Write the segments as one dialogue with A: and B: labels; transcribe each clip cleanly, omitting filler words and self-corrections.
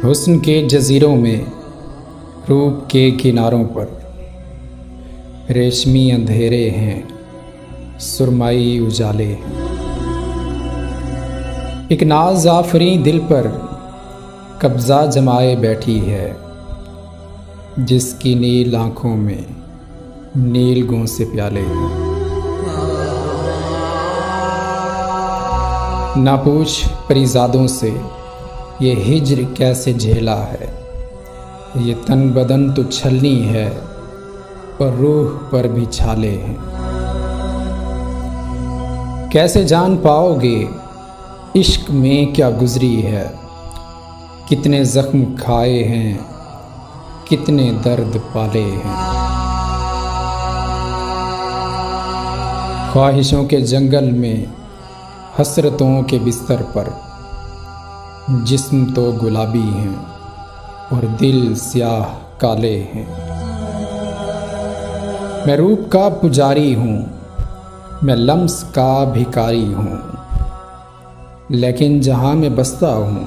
A: हुस्न के जज़ीरों में रूप के किनारों पर रेशमी अंधेरे हैं, सुरमाई उजाले हैं। एक नाज आफरी दिल पर कब्ज़ा जमाए बैठी है, जिसकी नील आँखों में नील गूं से प्याले हैं। ना पूछ परिजादों से ये हिज्र कैसे झेला है, ये तन बदन तो छलनी है पर रूह पर भी छाले हैं। कैसे जान पाओगे इश्क में क्या गुजरी है, कितने जख्म खाए हैं, कितने दर्द पाले हैं। ख्वाहिशों के जंगल में हसरतों के बिस्तर पर जिस्म तो गुलाबी हैं और दिल स्याह काले हैं। मैं रूप का पुजारी हूँ, मैं लम्स का भिखारी हूँ, लेकिन जहाँ मैं बसता हूँ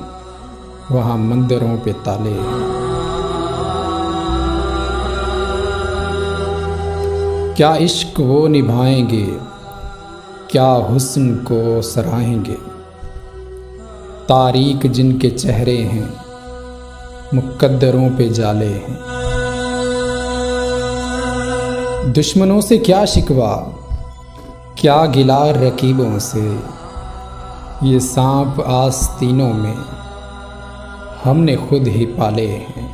A: वहाँ मंदिरों पे ताले हैं। क्या इश्क वो निभाएंगे, क्या हुस्न को सराहेंगे, तारीक जिनके चेहरे हैं मुकद्दरों पे जाले हैं। दुश्मनों से क्या शिकवा, क्या गिला रकीबों से, ये सांप आस्तीनों में हमने खुद ही पाले हैं।